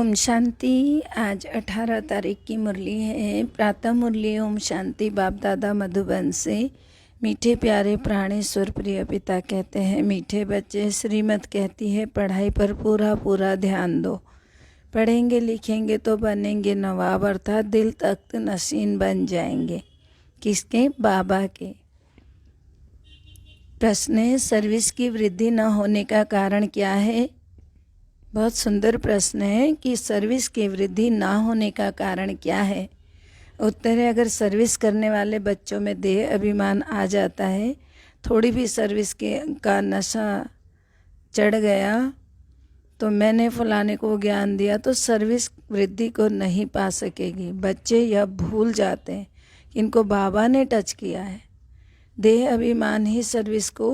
ओम शांति। आज 18 तारीख की मुरली है। प्रातः मुरली ओम शांति बाप दादा मधुबन से। मीठे प्यारे प्राणेश्वर प्रिय पिता कहते हैं, मीठे बच्चे, श्रीमत कहती है पढ़ाई पर पूरा पूरा ध्यान दो। पढ़ेंगे लिखेंगे तो बनेंगे नवाब, अर्थात दिल तख्त नशीन बन जाएंगे। किसके? बाबा के। प्रश्न है, सर्विस की वृद्धि न होने का कारण क्या है? बहुत सुंदर प्रश्न है कि सर्विस की वृद्धि ना होने का कारण क्या है। उत्तर है, अगर सर्विस करने वाले बच्चों में देह अभिमान आ जाता है, थोड़ी भी सर्विस का नशा चढ़ गया तो मैंने फलाने को ज्ञान दिया, तो सर्विस वृद्धि को नहीं पा सकेगी। बच्चे यह भूल जाते हैं कि इनको बाबा ने टच किया है। देह अभिमान ही सर्विस को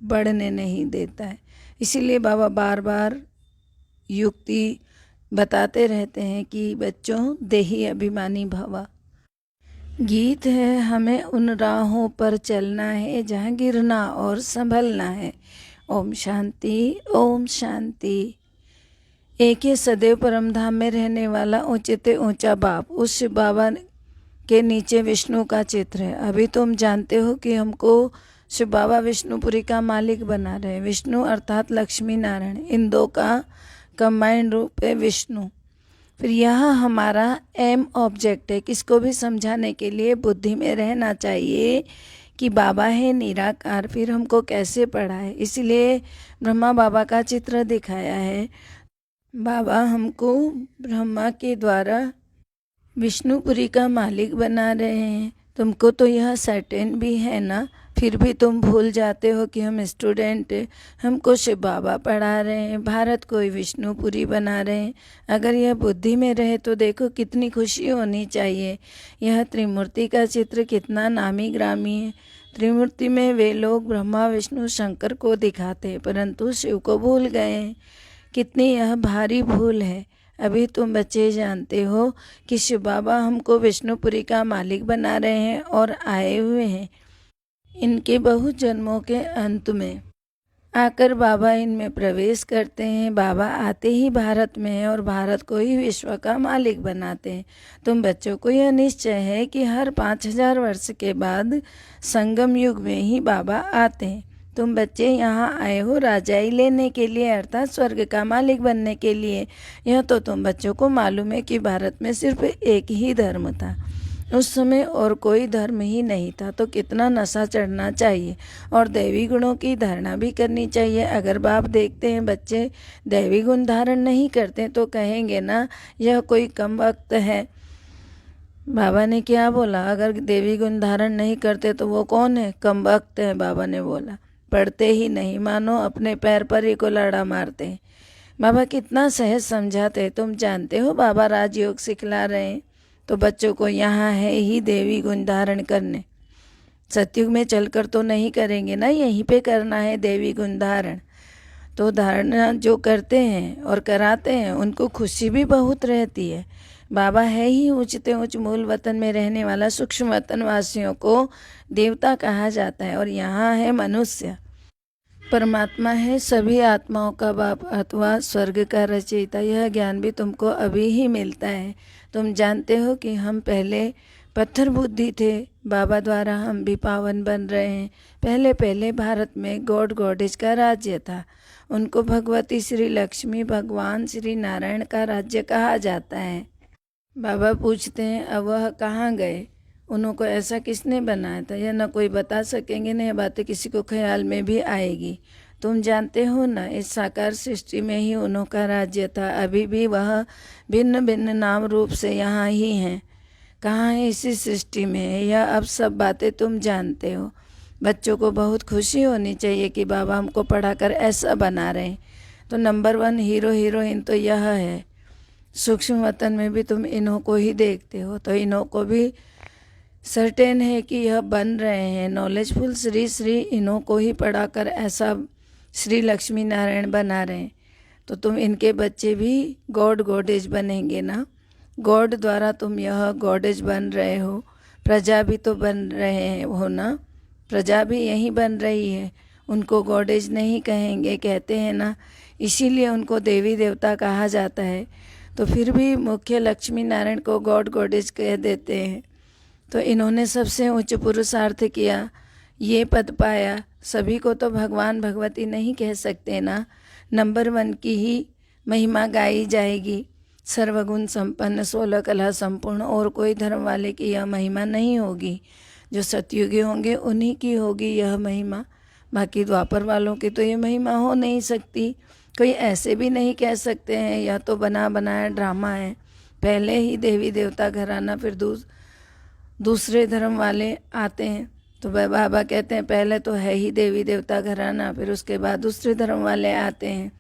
बढ़ने नहीं देता है। इसीलिए बाबा बार बार युक्ति बताते रहते हैं कि बच्चों, देही अभिमानी भवा। गीत है, हमें उन राहों पर चलना है जहाँ गिरना और संभलना है। ओम शांति, ओम शांति। एक ही सदैव परमधाम में रहने वाला ऊंचे ऊंचा बाप, उस शिव बाबा के नीचे विष्णु का चित्र है। अभी तुम जानते हो कि हमको शिव बाबा विष्णुपुरी का मालिक बना रहे। विष्णु अर्थात लक्ष्मी नारायण, इन दो का कंबाइंड रूप है विष्णु। फिर यह हमारा एम ऑब्जेक्ट है। किसको भी समझाने के लिए बुद्धि में रहना चाहिए कि बाबा है निराकार, फिर हमको कैसे पढ़ाए। इसलिए ब्रह्मा बाबा का चित्र दिखाया है। बाबा हमको ब्रह्मा के द्वारा विष्णुपुरी का मालिक बना रहे हैं। तुमको तो यह सर्टेन भी है ना, फिर भी तुम भूल जाते हो कि हम स्टूडेंट हैं। हमको शिव बाबा पढ़ा रहे हैं, भारत को विष्णुपुरी बना रहे हैं। अगर यह बुद्धि में रहे तो देखो कितनी खुशी होनी चाहिए। यह त्रिमूर्ति का चित्र कितना नामी ग्रामी है। त्रिमूर्ति में वे लोग ब्रह्मा विष्णु शंकर को दिखाते हैं, परंतु शिव को भूल गए हैं। कितनी यह भारी भूल है। अभी तुम बच्चे जानते हो कि शिव बाबा हमको विष्णुपुरी का मालिक बना रहे हैं और आए हुए हैं। इनके बहुत जन्मों के अंत में आकर बाबा इनमें प्रवेश करते हैं। बाबा आते ही भारत में है और भारत को ही विश्व का मालिक बनाते हैं। तुम बच्चों को यह निश्चय है कि हर 5000 वर्ष के बाद संगम युग में ही बाबा आते हैं। तुम बच्चे यहाँ आए हो राजाई लेने के लिए, अर्थात स्वर्ग का मालिक बनने के लिए। यह तो तुम बच्चों को मालूम है कि भारत में सिर्फ एक ही धर्म था उस समय, और कोई धर्म ही नहीं था। तो कितना नशा चढ़ना चाहिए और दैवी गुणों की धारणा भी करनी चाहिए। अगर बाप देखते हैं बच्चे दैवी गुण धारण नहीं करते तो कहेंगे ना, यह कोई कम वक्त है। बाबा ने क्या बोला? अगर देवी गुण धारण नहीं करते तो वो कौन है? कम वक्त है, बाबा ने बोला। पढ़ते ही नहीं, मानो अपने पैर पर ही कुल्हाड़ा मारते हैं। बाबा कितना सहज समझाते हैं। तुम जानते हो बाबा राजयोग सिखला रहे हैं, तो बच्चों को यहाँ है ही देवी गुण धारण करने। सतयुग में चलकर तो नहीं करेंगे ना, यहीं पे करना है देवी गुण धारण। तो धारणा जो करते हैं और कराते हैं उनको खुशी भी बहुत रहती है। बाबा है ही ऊंचते ऊंच मूल वतन में रहने वाला। सूक्ष्म वतन वासियों को देवता कहा जाता है और यहाँ है मनुष्य। परमात्मा है सभी आत्माओं का बाप अथवा स्वर्ग का रचयिता। यह ज्ञान भी तुमको अभी ही मिलता है। तुम जानते हो कि हम पहले पत्थर बुद्धि थे, बाबा द्वारा हम भी पावन बन रहे हैं। पहले पहले भारत में गॉड गॉडेज का राज्य था। उनको भगवती श्री लक्ष्मी भगवान श्री नारायण का राज्य कहा जाता है। बाबा पूछते हैं, अब वह कहाँ गए? उनको ऐसा किसने बनाया था? यह न कोई बता सकेंगे, न यह बातें किसी को ख्याल में भी आएगी। तुम जानते हो ना, इस साकार सृष्टि में ही उन्हों का राज्य था। अभी भी वह भिन्न भिन्न नाम रूप से यहाँ ही हैं। कहाँ है? इसी सृष्टि में है। यह अब सब बातें तुम जानते हो। बच्चों को बहुत खुशी होनी चाहिए कि बाबा हमको पढ़ाकर ऐसा बना रहे हैं। तो नंबर 1 हीरो हीरोइन तो यह है। सूक्ष्म वतन में भी तुम इन्हों को ही देखते हो, तो इन्हों को भी सर्टेन है कि यह बन रहे हैं नॉलेजफुल। श्री श्री इन्हों को ही पढ़ाकर ऐसा श्री लक्ष्मी नारायण बना रहे हैं। तो तुम इनके बच्चे भी गॉड गॉडेज बनेंगे ना। गॉड द्वारा तुम यह गॉडेज बन रहे हो। प्रजा भी तो बन रहे हो ना, प्रजा भी यही बन रही है। उनको गॉडेज नहीं कहेंगे, कहते हैं ना, इसीलिए उनको देवी देवता कहा जाता है। तो फिर भी मुख्य लक्ष्मी नारायण को गॉड गॉडेज कह देते हैं। तो इन्होंने सबसे उच्च पुरुषार्थ किया, ये पद पाया। सभी को तो भगवान भगवती नहीं कह सकते ना, नंबर 1 की ही महिमा गाई जाएगी। सर्वगुण संपन्न 16 कला संपूर्ण, और कोई धर्म वाले की यह महिमा नहीं होगी। जो सतयुगी होंगे उन्हीं की होगी यह महिमा, बाकी द्वापर वालों की तो ये महिमा हो नहीं सकती। कोई ऐसे भी नहीं कह सकते हैं यह तो बना बनाया ड्रामा है। पहले ही देवी देवता घराना, फिर दूसरे धर्म वाले आते हैं। तो बाबा कहते हैं पहले तो है ही देवी देवता घराना, फिर उसके बाद दूसरे धर्म वाले आते हैं।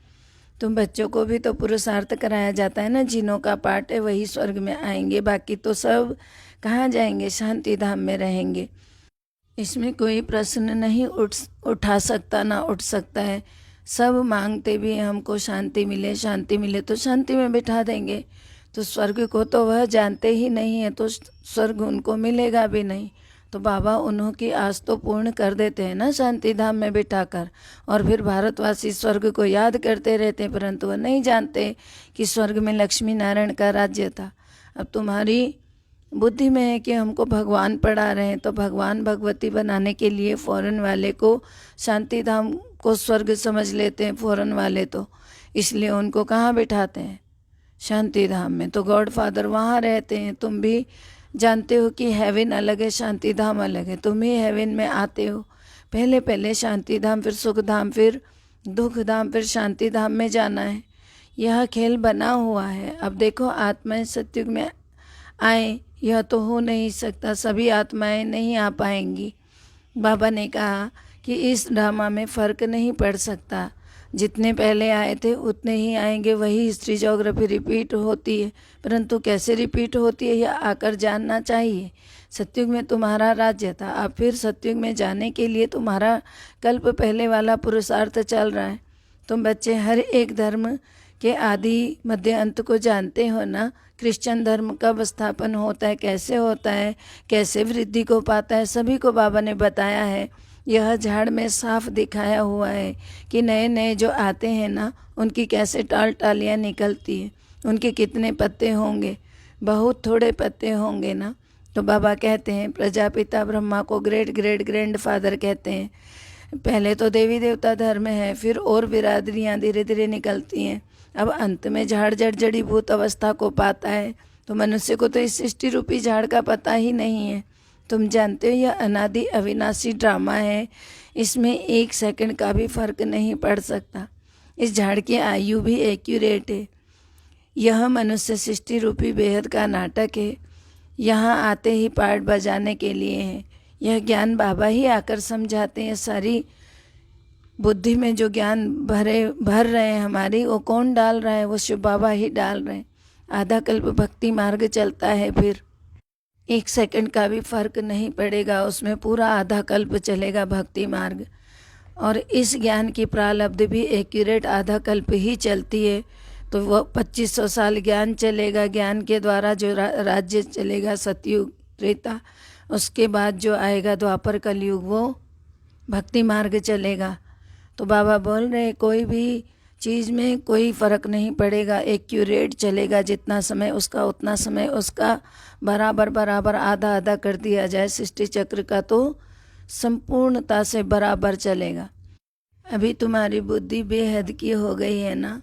तुम बच्चों को भी तो पुरुषार्थ कराया जाता है ना, जिनों का पाठ है वही स्वर्ग में आएंगे, बाकी तो सब कहाँ जाएंगे, शांति धाम में रहेंगे। इसमें कोई प्रश्न नहीं उठा सकता, ना उठ सकता है। सब मांगते भी हैं हमको शांति मिले, शांति मिले, तो शांति में बिठा देंगे। तो स्वर्ग को तो वह जानते ही नहीं है, तो स्वर्ग उनको मिलेगा भी नहीं। तो बाबा उन्हों की आस तो पूर्ण कर देते हैं ना शांति धाम में बिठाकर, और फिर भारतवासी स्वर्ग को याद करते रहते हैं, परंतु वह नहीं जानते कि स्वर्ग में लक्ष्मी नारायण का राज्य था। अब तुम्हारी बुद्धि में है कि हमको भगवान पढ़ा रहे हैं, तो भगवान भगवती बनाने के लिए फॉरेन वाले को शांति धाम को स्वर्ग समझ लेते हैं फॉरेन वाले, तो इसलिए उनको कहाँ बिठाते हैं, शांति धाम में। तो गॉड फादर वहाँ रहते हैं। तुम भी जानते हो कि हेवन अलग है, शांति धाम अलग है। तुम ही हेवन में आते हो, पहले पहले शांति धाम, फिर सुख धाम, फिर दुख धाम, फिर शांति धाम में जाना है। यह खेल बना हुआ है। अब देखो आत्माएं सतयुग में आए, यह तो हो नहीं सकता, सभी आत्माएं नहीं आ पाएंगी। बाबा ने कहा कि इस ड्रामा में फ़र्क नहीं पड़ सकता, जितने पहले आए थे उतने ही आएंगे, वही हिस्ट्री ज्योग्राफी रिपीट होती है। परंतु कैसे रिपीट होती है यह आकर जानना चाहिए। सतयुग में तुम्हारा राज्य था, अब फिर सतयुग में जाने के लिए तुम्हारा कल्प पहले वाला पुरुषार्थ चल रहा है। तुम बच्चे हर एक धर्म के आदि मध्य अंत को जानते हो ना। क्रिश्चियन धर्म कब स्थापन होता है, कैसे होता है, कैसे वृद्धि को पाता है, सभी को बाबा ने बताया है। यह झाड़ में साफ दिखाया हुआ है कि नए नए जो आते हैं ना, उनकी कैसे टालियाँ निकलती हैं, उनके कितने पत्ते होंगे, बहुत थोड़े पत्ते होंगे ना। तो बाबा कहते हैं प्रजापिता ब्रह्मा को ग्रेट ग्रेट ग्रैंड फादर कहते हैं। पहले तो देवी देवता धर्म है, फिर और बिरादरियाँ धीरे धीरे निकलती हैं। अब अंत में झाड़ जड़ जड़ीभूत अवस्था को पाता है। तो मनुष्य को तो इस सृष्टि रूपी झाड़ का पता ही नहीं है। तुम जानते हो यह अनादि अविनाशी ड्रामा है, इसमें 1 सेकंड का भी फर्क नहीं पड़ सकता। इस झाड़ की आयु भी एक्यूरेट है। यह मनुष्य सृष्टि रूपी बेहद का नाटक है। यहाँ आते ही पार्ट बजाने के लिए है। यह ज्ञान बाबा ही आकर समझाते हैं। सारी बुद्धि में जो ज्ञान भर रहे हैं हमारी, वो कौन डाल रहा है, वो शिव बाबा ही डाल रहे हैं। आधा कल्प भक्ति मार्ग चलता है, फिर 1 सेकंड का भी फर्क नहीं पड़ेगा, उसमें पूरा आधा कल्प चलेगा भक्ति मार्ग। और इस ज्ञान की प्रारब्ध भी एक्यूरेट आधा कल्प ही चलती है। तो वो 2500 साल ज्ञान चलेगा, ज्ञान के द्वारा जो राज्य चलेगा सतयुग त्रेता, उसके बाद जो आएगा द्वापर कलयुग, वो भक्ति मार्ग चलेगा। तो बाबा बोल रहे कोई भी चीज़ में कोई फ़र्क नहीं पड़ेगा, एक्यूरेट चलेगा। जितना समय उसका उतना समय उसका, बराबर बराबर आधा आधा कर दिया जाए सृष्टि चक्र का, तो संपूर्णता से बराबर चलेगा। अभी तुम्हारी बुद्धि बेहद की हो गई है ना,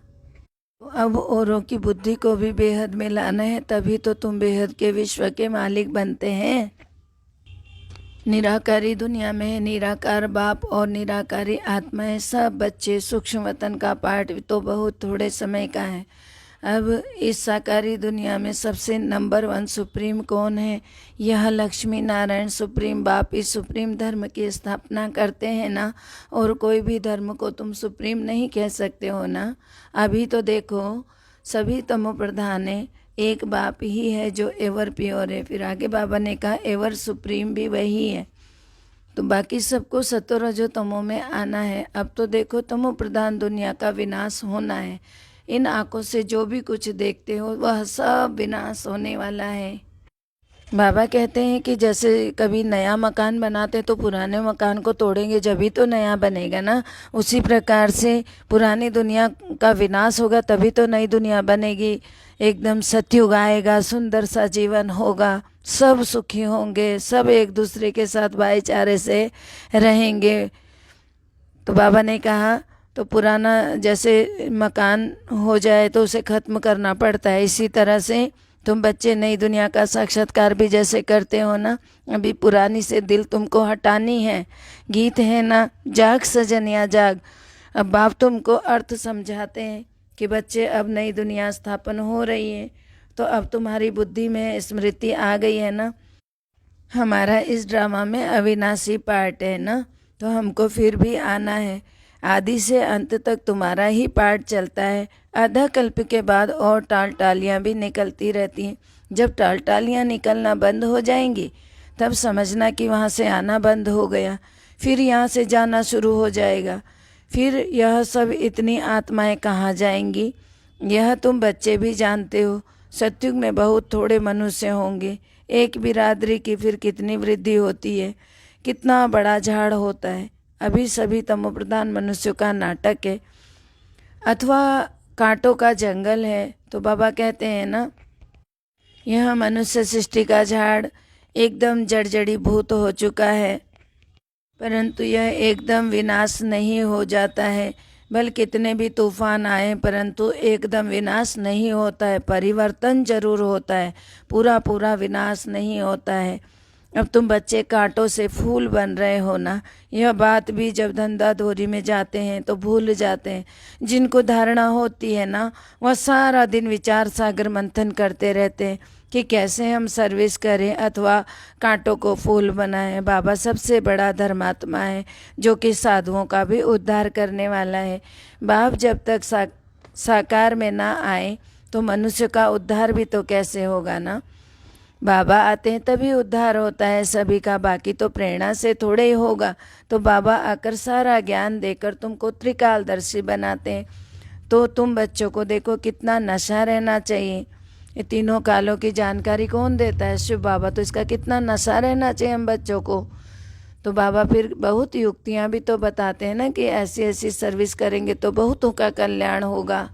अब औरों की बुद्धि को भी बेहद में लाना है, तभी तो तुम बेहद के विश्व के मालिक बनते हैं। निराकारी दुनिया में निराकार बाप और निराकारी आत्माएं, सब बच्चे सूक्ष्म वतन का पाठ तो बहुत थोड़े समय का है। अब इस साकारी दुनिया में सबसे नंबर 1 सुप्रीम कौन है? यह लक्ष्मी नारायण सुप्रीम बाप इस सुप्रीम धर्म की स्थापना करते हैं ना, और कोई भी धर्म को तुम सुप्रीम नहीं कह सकते हो ना। अभी तो देखो सभी तमो प्रधान है, एक बाप ही है जो एवर प्योर है। फिर आगे बाबा ने कहा एवर सुप्रीम भी वही है। तो बाकी सबको सतो रजो तमो में आना है। अब तो देखो तमो प्रधान दुनिया का विनाश होना है। इन आंखों से जो भी कुछ देखते हो वह सब विनाश होने वाला है। बाबा कहते हैं कि जैसे कभी नया मकान बनाते तो पुराने मकान को तोड़ेंगे जब ही तो नया बनेगा ना। उसी प्रकार से पुरानी दुनिया का विनाश होगा तभी तो नई दुनिया बनेगी। एकदम सतयुग आएगा, सुंदर सा जीवन होगा, सब सुखी होंगे, सब एक दूसरे के साथ भाईचारे से रहेंगे। तो बाबा ने कहा तो पुराना जैसे मकान हो जाए तो उसे ख़त्म करना पड़ता है, इसी तरह से तुम बच्चे नई दुनिया का साक्षात्कार भी जैसे करते हो ना, अभी पुरानी से दिल तुमको हटानी है। गीत है ना, जाग सजनिया जाग। अब बाप तुमको अर्थ समझाते हैं कि बच्चे अब नई दुनिया स्थापन हो रही है, तो अब तुम्हारी बुद्धि में स्मृति आ गई है ना, हमारा इस ड्रामा में अविनाशी पार्ट है ना, तो हमको फिर भी आना है। आदि से अंत तक तुम्हारा ही पार्ट चलता है। आधा कल्प के बाद और टाल टालियाँ भी निकलती रहती हैं। जब टाल टालियाँ निकलना बंद हो जाएंगी तब समझना कि वहाँ से आना बंद हो गया, फिर यहाँ से जाना शुरू हो जाएगा। फिर यह सब इतनी आत्माएं कहाँ जाएंगी, यह तुम बच्चे भी जानते हो। सतयुग में बहुत थोड़े मनुष्य होंगे, एक बिरादरी की फिर कितनी वृद्धि होती है, कितना बड़ा झाड़ होता है। अभी सभी तमोप्रधान मनुष्यों का नाटक है अथवा कांटों का जंगल है। तो बाबा कहते हैं ना, यह मनुष्य सृष्टि का झाड़ एकदम जड़जड़ी भूत हो चुका है, परंतु यह एकदम विनाश नहीं हो जाता है। भले कितने भी तूफान आए परंतु एकदम विनाश नहीं होता है, परिवर्तन जरूर होता है, पूरा पूरा विनाश नहीं होता है। अब तुम बच्चे कांटों से फूल बन रहे हो ना, यह बात भी जब धंधा धोरी में जाते हैं तो भूल जाते हैं। जिनको धारणा होती है ना, वह सारा दिन विचार सागर मंथन करते रहते हैं कि कैसे हम सर्विस करें अथवा कांटों को फूल बनाएं। बाबा सबसे बड़ा धर्मात्मा है जो कि साधुओं का भी उद्धार करने वाला है। बाप जब तक साकार में ना आए तो मनुष्य का उद्धार भी तो कैसे होगा ना। बाबा आते हैं तभी उद्धार होता है सभी का, बाकी तो प्रेरणा से थोड़े ही होगा। तो बाबा आकर सारा ज्ञान देकर तुमको त्रिकालदर्शी बनाते हैं। तो तुम बच्चों को देखो कितना नशा रहना चाहिए, ये तीनों कालों की जानकारी कौन देता है, शिव बाबा। तो इसका कितना नशा रहना चाहिए हम बच्चों को। तो बाबा फिर बहुत युक्तियाँ भी तो बताते हैं ना कि ऐसी ऐसी सर्विस करेंगे तो बहुतों का कल्याण होगा।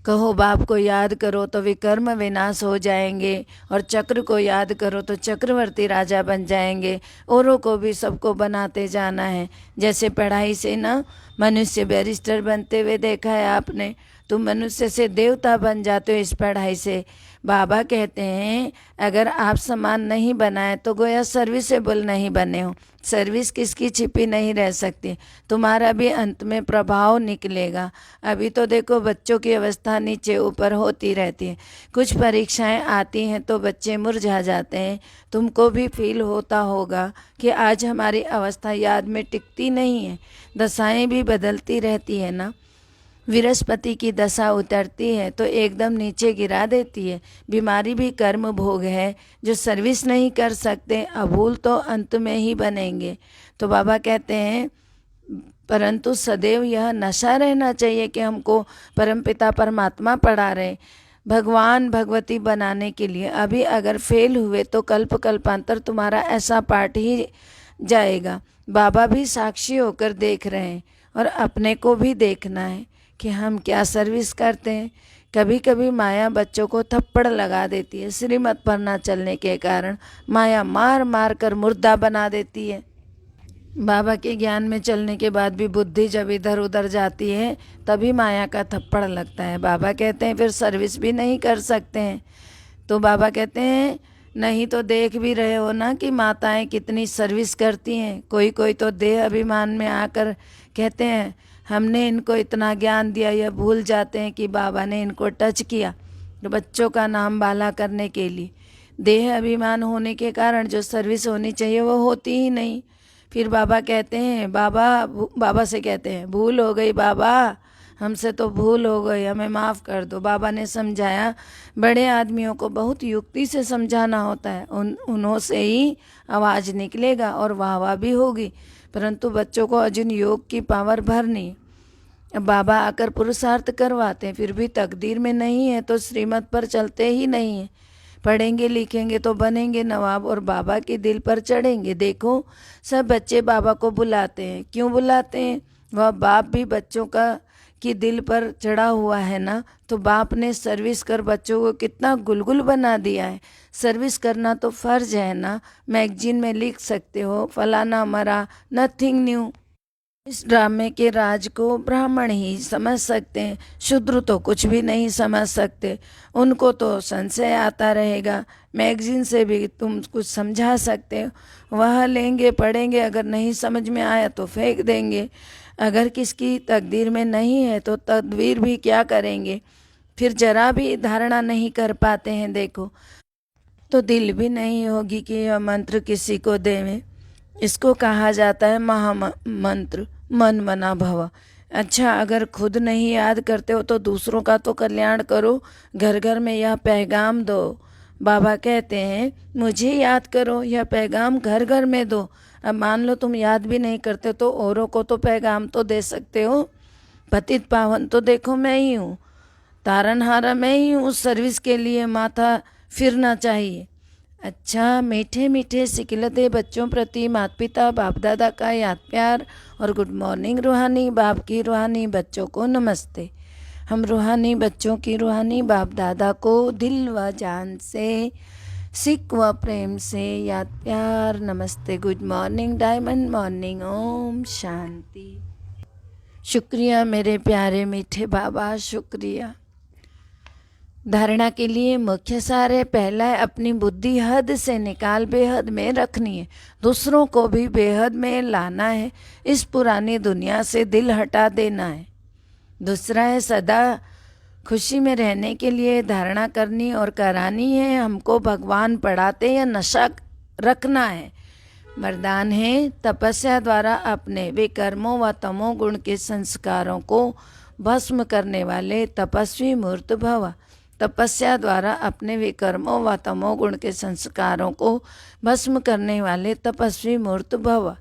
कहो बाप को याद करो तो विकर्म विनाश हो जाएंगे, और चक्र को याद करो तो चक्रवर्ती राजा बन जाएंगे। औरों को भी सबको बनाते जाना है। जैसे पढ़ाई से ना मनुष्य बैरिस्टर बनते हुए देखा है आपने, तुम मनुष्य से देवता बन जाते हो इस पढ़ाई से। बाबा कहते हैं अगर आप समान नहीं बनाए तो गोया सर्विसेबल नहीं बने हो। सर्विस किसकी छिपी नहीं रह सकती, तुम्हारा भी अंत में प्रभाव निकलेगा। अभी तो देखो बच्चों की अवस्था नीचे ऊपर होती रहती है, कुछ परीक्षाएं आती हैं तो बच्चे मुरझा जाते हैं। तुमको भी फील होता होगा कि आज हमारी अवस्था याद में टिकती नहीं है, दशाएं भी बदलती रहती है ना। बृहस्पति की दशा उतरती है तो एकदम नीचे गिरा देती है। बीमारी भी कर्म भोग है, जो सर्विस नहीं कर सकते अभूल तो अंत में ही बनेंगे। तो बाबा कहते हैं परंतु सदैव यह नशा रहना चाहिए कि हमको परमपिता परमात्मा पढ़ा रहे, भगवान भगवती बनाने के लिए। अभी अगर फेल हुए तो कल्प कल्पांतर तुम्हारा ऐसा पाठ ही जाएगा। बाबा भी साक्षी होकर देख रहे हैं और अपने को भी देखना है कि हम क्या सर्विस करते हैं। कभी कभी माया बच्चों को थप्पड़ लगा देती है, श्रीमत पर ना चलने के कारण माया मार मार कर मुर्दा बना देती है। बाबा के ज्ञान में चलने के बाद भी बुद्धि जब इधर उधर जाती है तभी माया का थप्पड़ लगता है। बाबा कहते हैं फिर सर्विस भी नहीं कर सकते हैं। तो बाबा कहते हैं नहीं तो देख भी रहे हो ना कि माताएं कितनी सर्विस करती हैं। कोई कोई तो देह अभिमान में आकर कहते हैं हमने इनको इतना ज्ञान दिया, यह भूल जाते हैं कि बाबा ने इनको टच किया तो बच्चों का नाम बाला करने के लिए। देह अभिमान होने के कारण जो सर्विस होनी चाहिए वो होती ही नहीं। फिर बाबा कहते हैं बाबा से कहते हैं भूल हो गई बाबा, हमसे तो भूल हो गई, हमें माफ़ कर दो। बाबा ने समझाया, बड़े आदमियों को बहुत युक्ति से समझाना होता है, उन्हों से ही आवाज़ निकलेगा और वाह वाह भी होगी। परंतु बच्चों को अर्जुन योग की पावर भरनी। बाबा आकर पुरुषार्थ करवाते हैं फिर भी तकदीर में नहीं है तो श्रीमत पर चलते ही नहीं है। पढ़ेंगे लिखेंगे तो बनेंगे नवाब और बाबा के दिल पर चढ़ेंगे। देखो सब बच्चे बाबा को बुलाते हैं, क्यों बुलाते हैं? वह बाप भी बच्चों का कि दिल पर चढ़ा हुआ है ना। तो बाप ने सर्विस कर बच्चों को कितना गुलगुल बना दिया है। सर्विस करना तो फ़र्ज है ना। मैगजीन में लिख सकते हो फलाना मरा, नथिंग न्यू। इस ड्रामे के राज को ब्राह्मण ही समझ सकते हैं, शूद्र तो कुछ भी नहीं समझ सकते। उनको तो संशय आता रहेगा। मैगजीन से भी तुम कुछ समझा सकते हो, वह लेंगे पढ़ेंगे, अगर नहीं समझ में आया तो फेंक देंगे। अगर किसकी तकदीर में नहीं है तो तदबीर भी क्या करेंगे, फिर जरा भी धारणा नहीं कर पाते हैं। देखो तो दिल भी नहीं होगी कि यह मंत्र किसी को देवें। इसको कहा जाता है महामंत्र, मन मना भव। अच्छा, अगर खुद नहीं याद करते हो तो दूसरों का तो कल्याण करो, घर घर में यह पैगाम दो। बाबा कहते हैं मुझे याद करो, यह पैगाम घर घर में दो। अब मान लो तुम याद भी नहीं करते तो औरों को तो पैगाम तो दे सकते हो। पतित पावन तो देखो मैं ही हूँ, तारनहारा मैं ही हूँ। उस सर्विस के लिए माथा फिरना चाहिए। अच्छा, मीठे मीठे सिकिलते बच्चों प्रति माता पिता बाप दादा का याद प्यार और गुड मॉर्निंग। रूहानी बाप की रूहानी बच्चों को नमस्ते। हम रूहानी बच्चों की रूहानी बाप दादा को दिल व जान से, सिक व प्रेम से याद प्यार नमस्ते, good morning, diamond morning, Om Shanti. शुक्रिया मेरे प्यारे मीठे बाबा, शुक्रिया। धारणा के लिए मुख्य सार है, पहला है अपनी बुद्धि हद से निकाल बेहद में रखनी है, दूसरों को भी बेहद में लाना है, इस पुरानी दुनिया से दिल हटा देना है। दूसरा है सदा खुशी में रहने के लिए धारणा करनी और करानी है। हमको भगवान पढ़ाते या नशा रखना है। वरदान है तपस्या द्वारा अपने विकर्मों व तमोगुण के संस्कारों को भस्म करने वाले तपस्वी मूर्त भव। तपस्या द्वारा अपने विकर्मों व तमोगुण के संस्कारों को भस्म करने वाले तपस्वी मूर्त भव।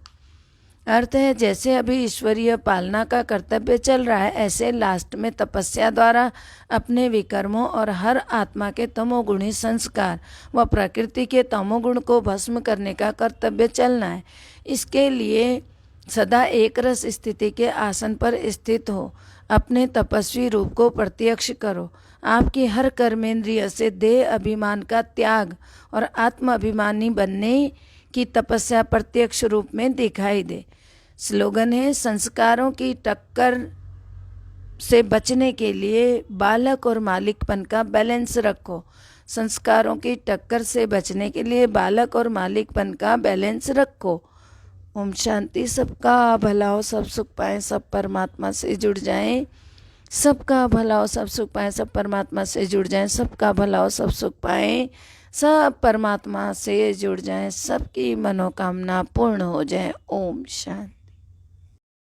अर्थ है जैसे अभी ईश्वरीय पालना का कर्तव्य चल रहा है, ऐसे लास्ट में तपस्या द्वारा अपने विकर्मों और हर आत्मा के तमोगुणी संस्कार व प्रकृति के तमोगुण को भस्म करने का कर्तव्य चलना है। इसके लिए सदा एक रस स्थिति के आसन पर स्थित हो, अपने तपस्वी रूप को प्रत्यक्ष करो। आपकी हर कर्मेंद्रिय से देह अभिमान का त्याग और आत्म अभिमानी बनने की तपस्या प्रत्यक्ष रूप में दिखाई दे। स्लोगन है संस्कारों की टक्कर से बचने के लिए बालक और मालिकपन का बैलेंस रखो। संस्कारों की टक्कर से बचने के लिए बालक और मालिकपन का बैलेंस रखो। ओम शांति। सबका भला हो, सब सुख पाएं, सब परमात्मा से जुड़ जाएं। सबका भला हो, सब सुख पाएं, सब परमात्मा से जुड़ जाएं। सबका भला हो, सब सुख पाएं, सब परमात्मा से जुड़ जाएं। सबकी मनोकामना पूर्ण हो जाए। ओम शांति।